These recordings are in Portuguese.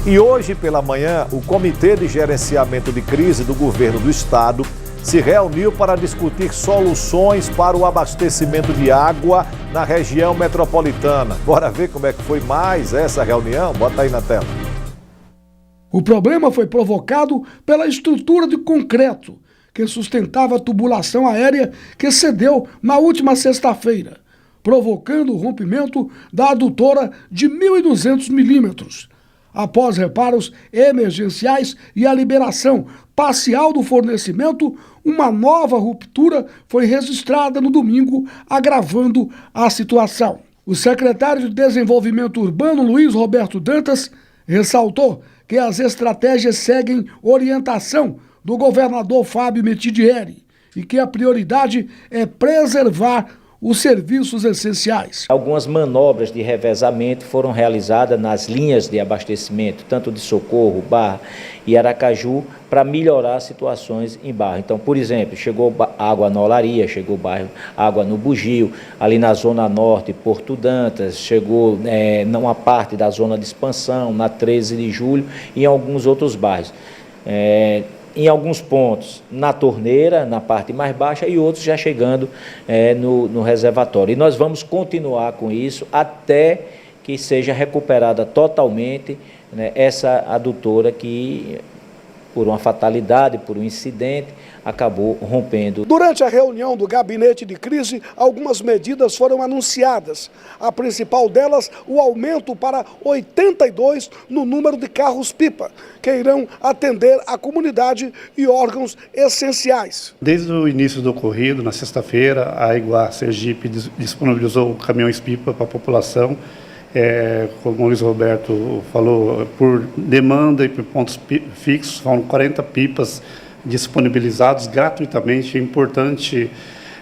E hoje pela manhã, o Comitê de Gerenciamento de Crise do Governo do Estado se reuniu para discutir soluções para o abastecimento de água na região metropolitana. Bora ver como é que foi mais essa reunião? Bota aí na tela. O problema foi provocado pela estrutura de concreto que sustentava a tubulação aérea que cedeu na última sexta-feira, provocando o rompimento da adutora de 1.200 milímetros. Após reparos emergenciais e a liberação parcial do fornecimento, uma nova ruptura foi registrada no domingo, agravando a situação. O secretário de Desenvolvimento Urbano, Luiz Roberto Dantas, ressaltou que as estratégias seguem orientação do governador Fábio Metidieri e que a prioridade é preservar os serviços essenciais. Algumas manobras de revezamento foram realizadas nas linhas de abastecimento, tanto de Socorro, Barra e Aracaju, para melhorar as situações em Barra. Então, por exemplo, chegou água na Olaria, chegou água no Bugio, ali na Zona Norte, Porto Dantas, chegou numa parte da Zona de Expansão, na 13 de Julho e em alguns outros bairros. Em alguns pontos na torneira, na parte mais baixa, e outros já chegando no reservatório. E nós vamos continuar com isso até que seja recuperada totalmente, né, essa adutora que, por uma fatalidade, por um incidente, acabou rompendo. Durante a reunião do gabinete de crise, algumas medidas foram anunciadas. A principal delas, o aumento para 82 no número de carros-pipa, que irão atender a comunidade e órgãos essenciais. Desde o início do ocorrido, na sexta-feira, a Iguá Sergipe disponibilizou caminhões-pipa para a população. Como o Luiz Roberto falou, por demanda e por pontos fixos, foram 40 pipas disponibilizados gratuitamente. É importante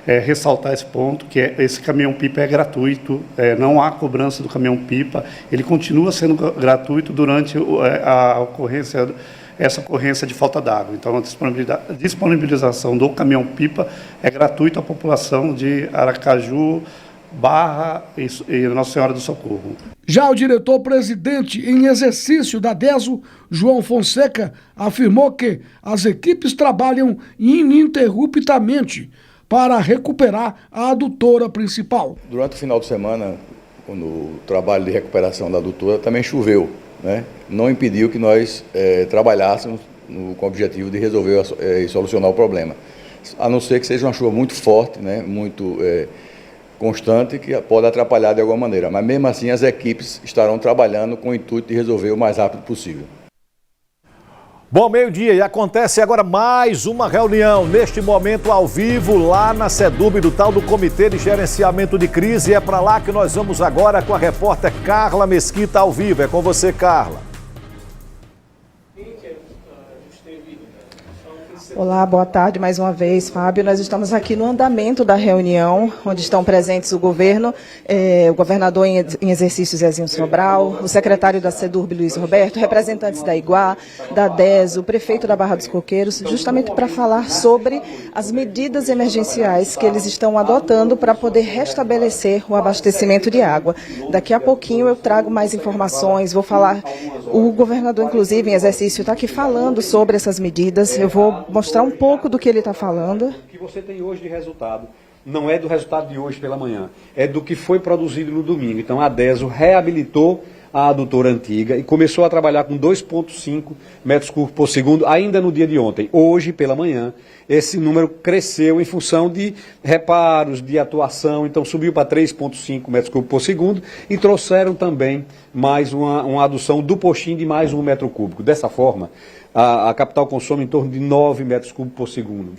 ressaltar esse ponto, que esse caminhão-pipa é gratuito, não há cobrança do caminhão-pipa, ele continua sendo gratuito durante essa ocorrência de falta d'água. Então, a disponibilização do caminhão-pipa é gratuito à população de Aracaju, Barra e Nossa Senhora do Socorro. Já o diretor-presidente em exercício da DESO, João Fonseca, afirmou que as equipes trabalham ininterruptamente para recuperar a adutora principal. Durante o final de semana, quando o trabalho de recuperação da adutora também choveu, né? Não impediu que nós trabalhássemos com o objetivo de resolver e solucionar o problema. A não ser que seja uma chuva muito forte, né? Muito constante, que pode atrapalhar de alguma maneira, mas mesmo assim as equipes estarão trabalhando com o intuito de resolver o mais rápido possível. Bom, meio-dia e acontece agora mais uma reunião, neste momento ao vivo, lá na SEDUB do tal do Comitê de Gerenciamento de Crise. É para lá que nós vamos agora com a repórter Carla Mesquita ao vivo. É com você, Carla. Olá, boa tarde mais uma vez, Fábio. Nós estamos aqui no andamento da reunião, onde estão presentes o governo, o governador em exercício Zezinho Sobral, o secretário da SEDURB, Luiz Roberto, representantes da Iguá, da DESO, o prefeito da Barra dos Coqueiros, justamente para falar sobre as medidas emergenciais que eles estão adotando para poder restabelecer o abastecimento de água. Daqui a pouquinho eu trago mais informações, vou falar, o governador, inclusive, em exercício, está aqui falando sobre essas medidas. Eu vou mostrar um pouco do que ele está falando. O que você tem hoje de resultado não é do resultado de hoje pela manhã, é do que foi produzido no domingo. Então a DESO reabilitou a adutora antiga e começou a trabalhar com 2,5 metros cúbicos por segundo ainda no dia de ontem. Hoje pela manhã esse número cresceu em função de reparos, de atuação, então subiu para 3,5 metros cúbicos por segundo e trouxeram também mais uma adução do postinho de mais 1 metro cúbico. Dessa forma, a capital consome em torno de 9 metros cúbicos por segundo.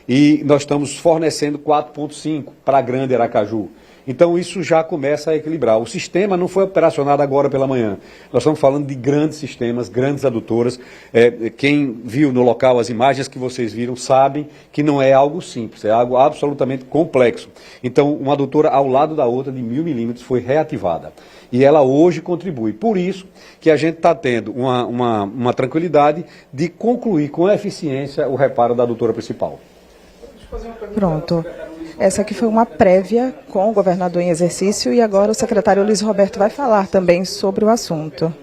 E nós estamos fornecendo 4,5 para a Grande Aracaju. Então isso já começa a equilibrar. O sistema não foi operacionado agora pela manhã. Nós estamos falando de grandes sistemas, grandes adutoras. Quem viu no local as imagens que vocês viram sabem que não é algo simples, é algo absolutamente complexo. Então uma adutora ao lado da outra de 1.000 milímetros foi reativada. E ela hoje contribui. Por isso que a gente está tendo uma tranquilidade de concluir com eficiência o reparo da adutora principal. Pronto. Essa aqui foi uma prévia com o governador em exercício e agora o secretário Luiz Roberto vai falar também sobre o assunto.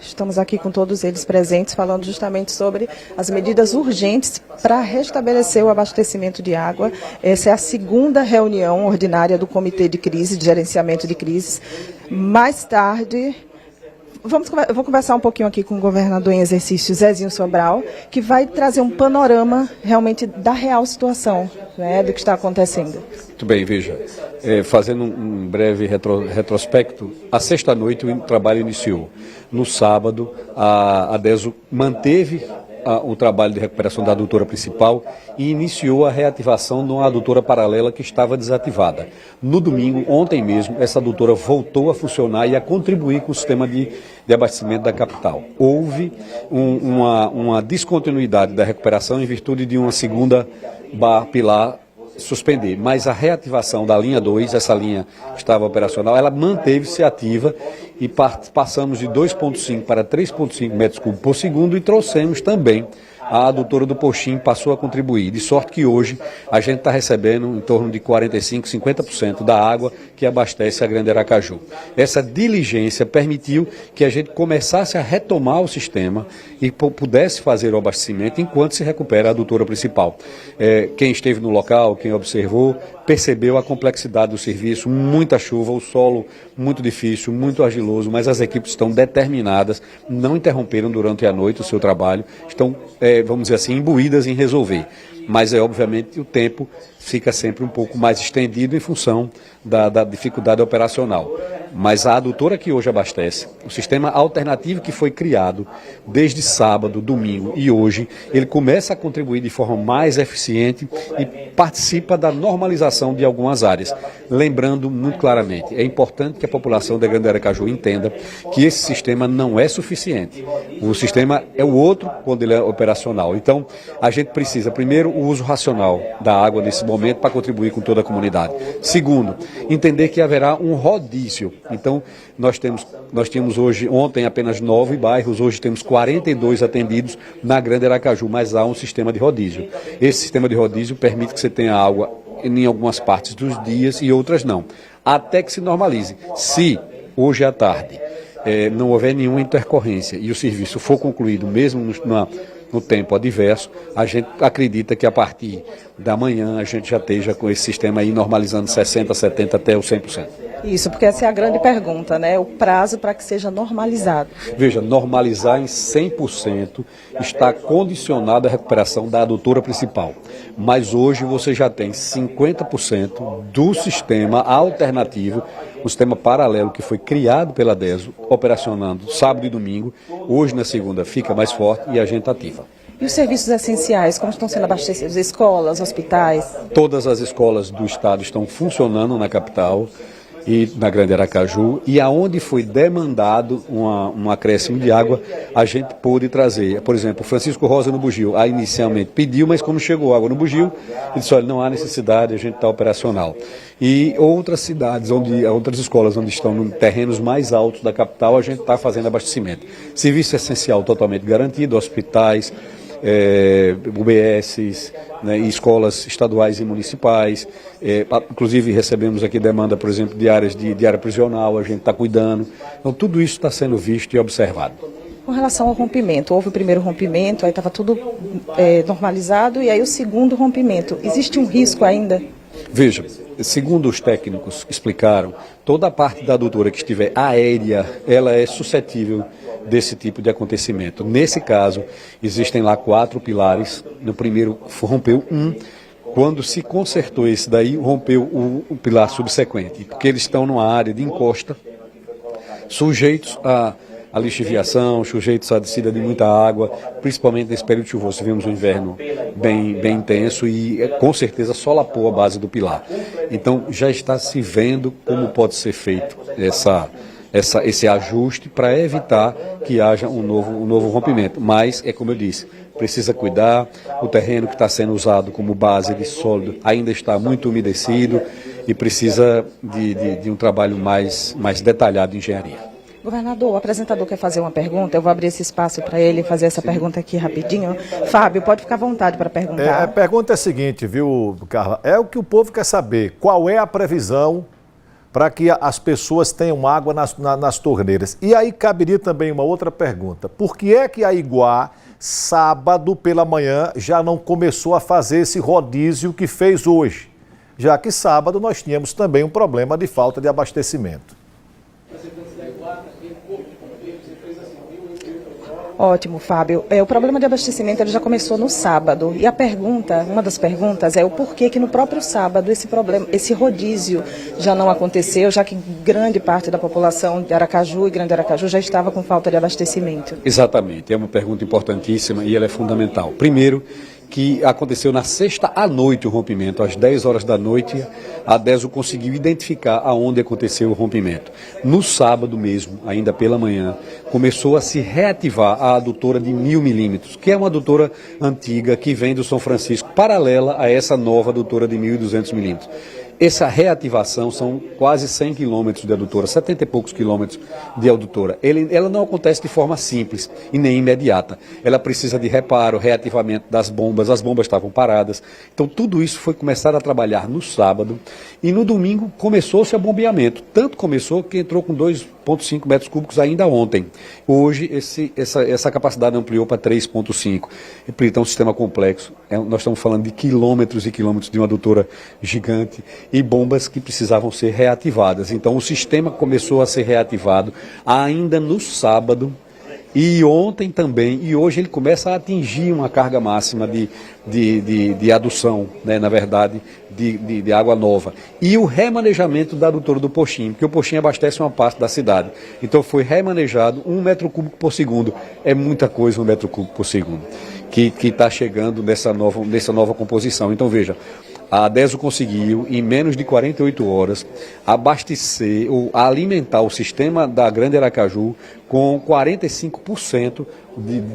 Estamos aqui com todos eles presentes, falando justamente sobre as medidas urgentes para restabelecer o abastecimento de água. Essa é a segunda reunião ordinária do Comitê de Crise, de Gerenciamento de Crises. Mais tarde, eu vou conversar um pouquinho aqui com o governador em exercício, Zezinho Sobral, que vai trazer um panorama realmente da real situação, né, do que está acontecendo. Muito bem, veja, fazendo um breve retrospecto, à sexta-noite o trabalho iniciou. No sábado, a DESO manteve o trabalho de recuperação da adutora principal e iniciou a reativação de uma adutora paralela que estava desativada. No domingo, ontem mesmo, essa adutora voltou a funcionar e a contribuir com o sistema de abastecimento da capital. Houve uma descontinuidade da recuperação em virtude de uma segunda pilar suspender, mas a reativação da linha 2, essa linha que estava operacional, ela manteve-se ativa e passamos de 2,5 para 3,5 metros cúbicos por segundo e trouxemos também a adutora do Poxim, passou a contribuir, de sorte que hoje a gente está recebendo em torno de 45%, 50% da água que abastece a Grande Aracaju. Essa diligência permitiu que a gente começasse a retomar o sistema e pudesse fazer o abastecimento enquanto se recupera a adutora principal. Quem esteve no local, quem observou, percebeu a complexidade do serviço, muita chuva, o solo muito difícil, muito argiloso, mas as equipes estão determinadas, não interromperam durante a noite o seu trabalho, estão, vamos dizer assim, imbuídas em resolver. Mas, obviamente, o tempo fica sempre um pouco mais estendido em função da dificuldade operacional. Mas a adutora que hoje abastece, o sistema alternativo que foi criado desde sábado, domingo e hoje, ele começa a contribuir de forma mais eficiente e participa da normalização de algumas áreas. Lembrando muito claramente, é importante que a população da Grande Aracaju entenda que esse sistema não é suficiente. O sistema é o outro quando ele é operacional. Então, a gente precisa, primeiro, o uso racional da água nesse momento para contribuir com toda a comunidade. Segundo, entender que haverá um rodízio. Então, nós tínhamos ontem apenas 9 bairros, hoje temos 42 atendidos na Grande Aracaju, mas há um sistema de rodízio. Esse sistema de rodízio permite que você tenha água em algumas partes dos dias e outras não, até que se normalize. Se hoje à tarde não houver nenhuma intercorrência e o serviço for concluído mesmo no tempo adverso, a gente acredita que a partir da manhã a gente já esteja com esse sistema aí normalizando 60%, 70% até o 100%. Isso, porque essa é a grande pergunta, né? O prazo para que seja normalizado. Veja, normalizar em 100% está condicionado à recuperação da adutora principal. Mas hoje você já tem 50% do sistema alternativo, o sistema paralelo que foi criado pela DESO, operacionando sábado e domingo. Hoje, na segunda, fica mais forte e a gente ativa. E os serviços essenciais, como estão sendo abastecidos? Escolas, hospitais? Todas as escolas do estado estão funcionando na capital e na Grande Aracaju, e aonde foi demandado um acréscimo de água, a gente pôde trazer. Por exemplo, Francisco Rosa no Bugio, inicialmente pediu, mas como chegou água no Bugio, ele disse, olha, não há necessidade, a gente está operacional. E outras cidades, outras escolas onde estão em terrenos mais altos da capital, a gente está fazendo abastecimento. Serviço essencial totalmente garantido, hospitais, UBSs, né, e escolas estaduais e municipais, inclusive recebemos aqui demanda, por exemplo, de áreas de área prisional, a gente está cuidando. Então tudo isso está sendo visto e observado. Com relação ao rompimento, houve o primeiro rompimento, aí estava tudo normalizado, e aí o segundo rompimento, existe um risco ainda? Veja, segundo os técnicos explicaram, toda a parte da adutora que estiver aérea, ela é suscetível desse tipo de acontecimento. Nesse caso, existem lá 4 pilares. No primeiro rompeu um. Quando se consertou esse daí, rompeu o pilar subsequente, porque eles estão numa área de encosta, sujeitos a lixiviação, sujeitos à descida de muita água, principalmente nesse período chuvoso. Tivemos um inverno bem intenso e com certeza solapou a base do pilar. Então já está se vendo como pode ser feito esse ajuste para evitar que haja um novo rompimento. Mas, como eu disse, precisa cuidar, o terreno que está sendo usado como base de sólido ainda está muito umedecido e precisa de um trabalho mais detalhado de engenharia. Governador, o apresentador quer fazer uma pergunta, eu vou abrir esse espaço para ele fazer essa pergunta aqui rapidinho. Fábio, pode ficar à vontade para perguntar. A pergunta é a seguinte, viu, Carla? É o que o povo quer saber. Qual é a previsão para que as pessoas tenham água nas torneiras. E aí caberia também uma outra pergunta. Por que é que a Iguá, sábado pela manhã, já não começou a fazer esse rodízio que fez hoje? Já que sábado nós tínhamos também um problema de falta de abastecimento. Ótimo, Fábio. O problema de abastecimento ele já começou no sábado. E a pergunta, uma das perguntas é o porquê que no próprio sábado esse rodízio já não aconteceu, já que grande parte da população de Aracaju e Grande Aracaju já estava com falta de abastecimento. Exatamente, é uma pergunta importantíssima e ela é fundamental. Primeiro, que aconteceu na sexta à noite o rompimento, às 10 horas da noite, a DESO conseguiu identificar aonde aconteceu o rompimento. No sábado mesmo, ainda pela manhã, começou a se reativar a adutora de 1000 milímetros, que é uma adutora antiga que vem do São Francisco, paralela a essa nova adutora de 1200 milímetros. Essa reativação são quase 100 quilômetros de adutora, 70 e poucos quilômetros de adutora. Ela não acontece de forma simples e nem imediata. Ela precisa de reparo, reativamento das bombas, as bombas estavam paradas. Então tudo isso foi começar a trabalhar no sábado e no domingo começou-se o bombeamento. Tanto começou que entrou com 2,5 metros cúbicos ainda ontem. Hoje essa capacidade ampliou para 3,5. Então um sistema complexo. Nós estamos falando de quilômetros e quilômetros de uma adutora gigante e bombas que precisavam ser reativadas. Então o sistema começou a ser reativado ainda no sábado e ontem também, e hoje ele começa a atingir uma carga máxima de adução, né, na verdade, de água nova. E o remanejamento da adutora do Poxim, porque o Poxim abastece uma parte da cidade. Então foi remanejado 1 metro cúbico por segundo. É muita coisa 1 metro cúbico por segundo que está chegando nessa nova composição. Então veja, a DESO conseguiu, em menos de 48 horas, abastecer ou alimentar o sistema da Grande Aracaju com 45%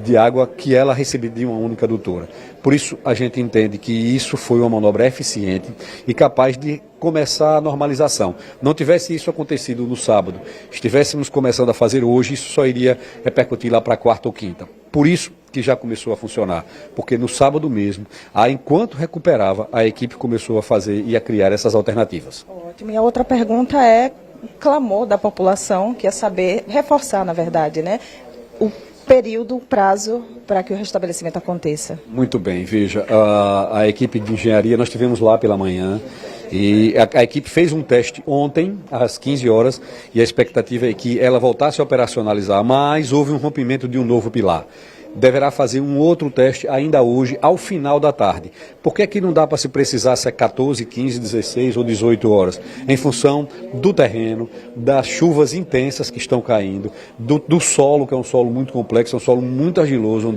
de água que ela recebia de uma única adutora. Por isso, a gente entende que isso foi uma manobra eficiente e capaz de começar a normalização. Não tivesse isso acontecido no sábado, estivéssemos começando a fazer hoje, isso só iria repercutir lá para a quarta ou quinta. Por isso que já começou a funcionar, porque no sábado mesmo, enquanto recuperava, a equipe começou a fazer e a criar essas alternativas. Ótimo. E a outra pergunta é o clamor da população, que é saber, reforçar, na verdade, né, o período, o prazo para que o restabelecimento aconteça. Muito bem, veja, a equipe de engenharia, nós estivemos lá pela manhã, e a equipe fez um teste ontem, às 15 horas, e a expectativa é que ela voltasse a operacionalizar, mas houve um rompimento de um novo pilar. Deverá fazer um outro teste ainda hoje, ao final da tarde. Por que é que não dá para se precisar se é 14, 15, 16 ou 18 horas? Em função do terreno, das chuvas intensas que estão caindo, do solo, que é um solo muito complexo, é um solo muito argiloso,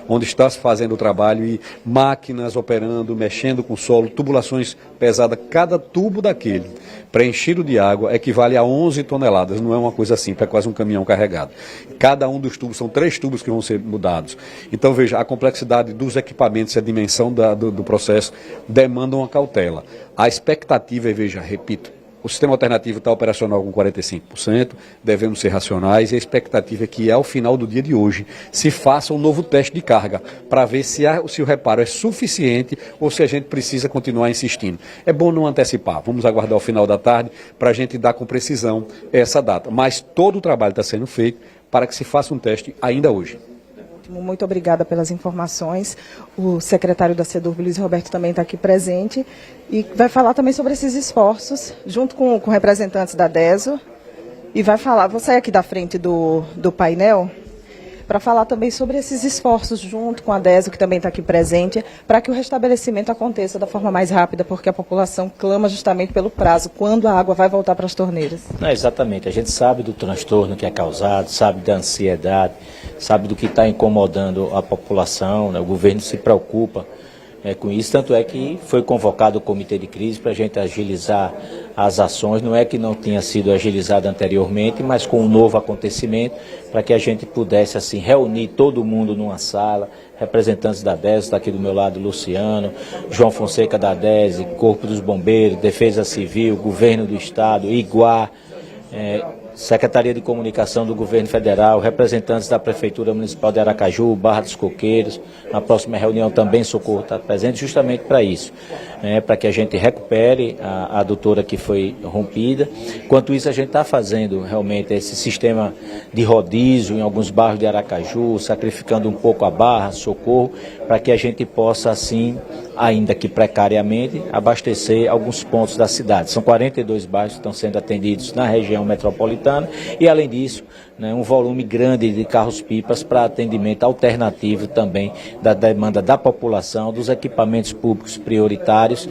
onde está se fazendo o trabalho, e máquinas operando, mexendo com o solo, tubulações pesadas. Cada tubo daquele, preenchido de água, equivale a 11 toneladas. Não é uma coisa simples, é quase um caminhão carregado. Cada um dos tubos, são 3 tubos que vão ser mudados. Então veja, a complexidade dos equipamentos e a dimensão do processo demandam uma cautela. A expectativa é, veja, repito, o sistema alternativo está operacional com 45%, devemos ser racionais, e a expectativa é que ao final do dia de hoje se faça um novo teste de carga, para ver se o reparo é suficiente ou se a gente precisa continuar insistindo. É bom não antecipar, vamos aguardar o final da tarde para a gente dar com precisão essa data. Mas todo o trabalho está sendo feito para que se faça um teste ainda hoje. Muito obrigada pelas informações. O secretário da SEDURB, Luiz Roberto, também está aqui presente e vai falar também sobre esses esforços, junto com representantes da DESO, e vai falar, vou sair aqui da frente do painel, para falar também sobre esses esforços junto com a DESO, que também está aqui presente, para que o restabelecimento aconteça da forma mais rápida, porque a população clama justamente pelo prazo, quando a água vai voltar para as torneiras. Não, exatamente, a gente sabe do transtorno que é causado, sabe da ansiedade, sabe do que está incomodando a população, né? O governo se preocupa com isso, tanto é que foi convocado o comitê de crise para a gente agilizar as ações. Não é que não tinha sido agilizado anteriormente, mas com um novo acontecimento, para que a gente pudesse assim reunir todo mundo numa sala, representantes da DESO, está aqui do meu lado Luciano, João Fonseca da DESO, Corpo dos Bombeiros, Defesa Civil, Governo do Estado, Iguá, Secretaria de Comunicação do Governo Federal, representantes da Prefeitura Municipal de Aracaju, Barra dos Coqueiros. Na próxima reunião também Socorro está presente justamente para isso, para que a gente recupere a adutora que foi rompida. Enquanto isso, a gente está fazendo realmente esse sistema de rodízio em alguns bairros de Aracaju, sacrificando um pouco a Barra, Socorro, para que a gente possa, assim, ainda que precariamente, abastecer alguns pontos da cidade. São 42 bairros que estão sendo atendidos na região metropolitana e, além disso, um volume grande de carros-pipas para atendimento alternativo também da demanda da população, dos equipamentos públicos prioritários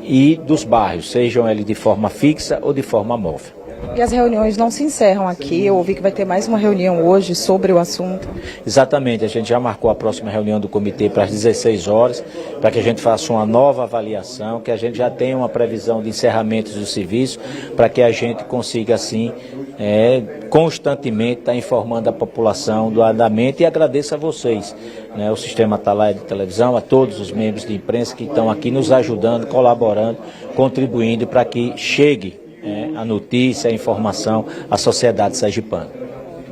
e dos bairros, sejam eles de forma fixa ou de forma móvel. E as reuniões não se encerram aqui, eu ouvi que vai ter mais uma reunião hoje sobre o assunto. Exatamente, a gente já marcou a próxima reunião do comitê para as 16 horas, para que a gente faça uma nova avaliação, que a gente já tenha uma previsão de encerramentos do serviço, para que a gente consiga, assim, constantemente estar informando a população do andamento, e agradeço a vocês, o Sistema Atalaia de Televisão, a todos os membros de imprensa que estão aqui nos ajudando, colaborando, contribuindo para que chegue a notícia, a informação à sociedade sergipana.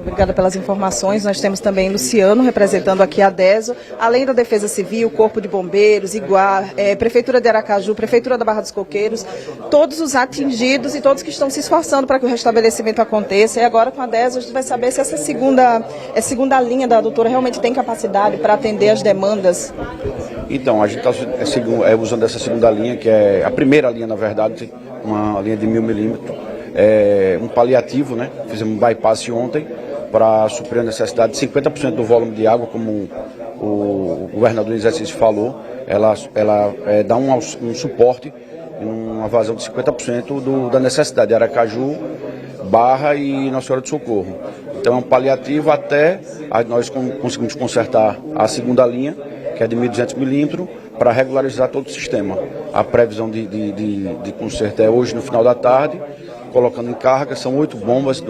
Obrigada pelas informações. Nós temos também Luciano representando aqui a DESO, além da Defesa Civil, Corpo de Bombeiros, Iguar, Prefeitura de Aracaju, Prefeitura da Barra dos Coqueiros, todos os atingidos e todos que estão se esforçando para que o restabelecimento aconteça. E agora com a DESO a gente vai saber se essa segunda linha da adutora realmente tem capacidade para atender as demandas. Então, a gente está usando essa segunda linha, que é a primeira linha, na verdade, uma linha de 1000 milímetros, um paliativo, Fizemos um bypass ontem para suprir a necessidade de 50% do volume de água, como o governador em exercício falou. Ela dá um suporte, uma vazão de 50% da necessidade de Aracaju, Barra e Nossa Senhora do Socorro. Então é um paliativo até nós conseguimos consertar a segunda linha, que é de 1.200 milímetros, para regularizar todo o sistema. A previsão de conserto é hoje, no final da tarde, colocando em carga. São 8 bombas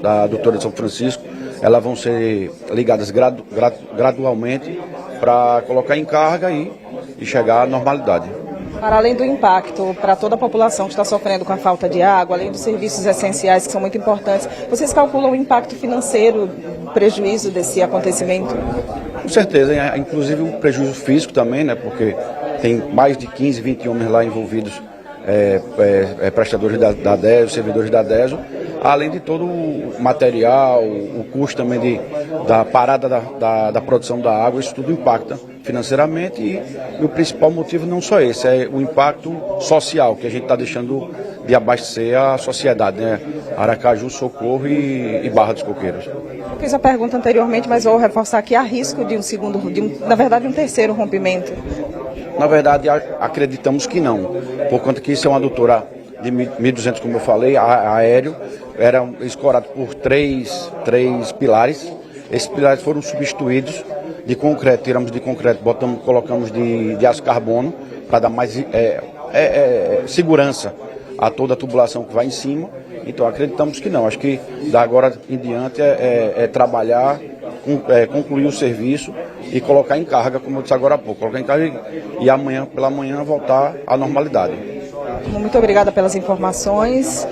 da adutora de São Francisco. Elas vão ser ligadas gradualmente para colocar em carga e chegar à normalidade. Para além do impacto para toda a população que está sofrendo com a falta de água, além dos serviços essenciais que são muito importantes, vocês calculam o impacto financeiro, o prejuízo desse acontecimento? Com certeza, inclusive o prejuízo físico também, porque tem mais de 15, 20 homens lá envolvidos, prestadores da DESO, servidores da DESO, além de todo o material, o custo também da parada da produção da água. Isso tudo impacta financeiramente e o principal motivo não só esse, é o impacto social, que a gente está deixando de abastecer a sociedade, Aracaju, Socorro e Barra dos Coqueiros. Eu fiz a pergunta anteriormente, mas vou reforçar aqui, há risco de um terceiro rompimento? Na verdade, acreditamos que não, por conta que isso é uma adutora de 1.200, como eu falei, aéreo, era escorado por três pilares. Esses pilares foram substituídos de concreto, tiramos de concreto, colocamos de aço carbono, para dar mais segurança a toda a tubulação que vai em cima. Então acreditamos que não, acho que da agora em diante trabalhar, concluir o serviço e colocar em carga, como eu disse agora há pouco, colocar em carga e amanhã, pela manhã, voltar à normalidade. Muito obrigada pelas informações.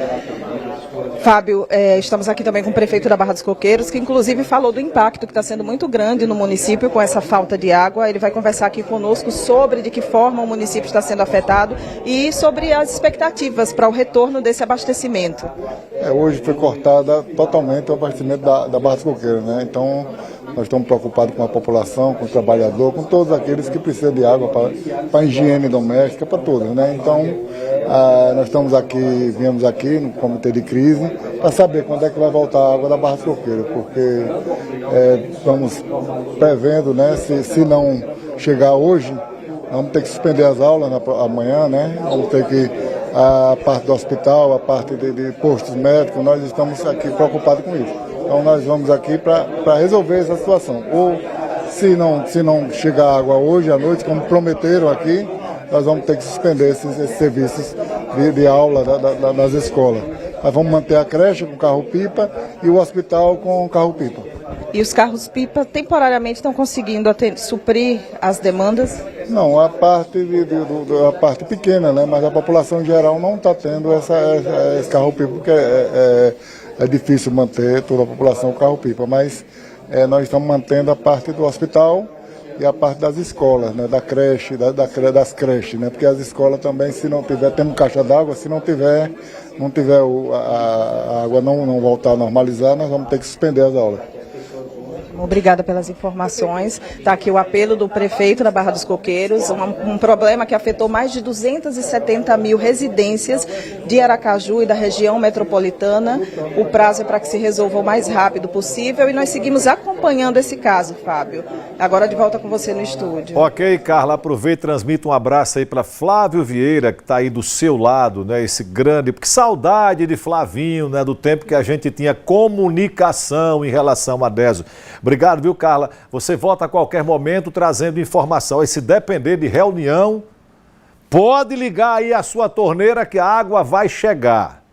Fábio, estamos aqui também com o prefeito da Barra dos Coqueiros, que inclusive falou do impacto que está sendo muito grande no município com essa falta de água. Ele vai conversar aqui conosco sobre de que forma o município está sendo afetado e sobre as expectativas para o retorno desse abastecimento. Hoje foi cortada totalmente o abastecimento da Barra dos Coqueiros, Então, nós estamos preocupados com a população, com o trabalhador, com todos aqueles que precisam de água para a higiene doméstica, para todos, Então, nós viemos aqui no comitê de crise para saber quando é que vai voltar a água da Barra dos Coqueiros, porque estamos prevendo, se não chegar hoje, vamos ter que suspender as aulas amanhã, Vamos ter que a parte do hospital, a parte de postos médicos, nós estamos aqui preocupados com isso. Então nós vamos aqui para resolver essa situação. Ou se não chegar água hoje à noite, como prometeram aqui, nós vamos ter que suspender esses serviços de aula das escolas. Nós vamos manter a creche com carro-pipa e o hospital com carro-pipa. E os carros-pipa temporariamente estão conseguindo suprir as demandas? Não, a parte, a parte pequena, né? Mas a população em geral não está tendo esse carro-pipa, porque é difícil manter toda a população carro-pipa, mas nós estamos mantendo a parte do hospital e a parte das escolas, né? Da creche, das creches, né? Porque as escolas também, se não tiver, temos caixa d'água, se não tiver a água não voltar a normalizar, nós vamos ter que suspender as aulas. Obrigada pelas informações. Está aqui o apelo do prefeito da Barra dos Coqueiros, um problema que afetou mais de 270 mil residências de Aracaju e da região metropolitana. O prazo é para que se resolva o mais rápido possível e nós seguimos acompanhando esse caso, Fábio. Agora de volta com você no estúdio. Ok, Carla, aproveita e transmita um abraço aí para Flávio Vieira, que está aí do seu lado, né? Esse grande, porque saudade de Flavinho, né? Do tempo que a gente tinha comunicação em relação a Deso. Obrigado, viu, Carla? Você volta a qualquer momento trazendo informação. E se depender de reunião, pode ligar aí a sua torneira que a água vai chegar.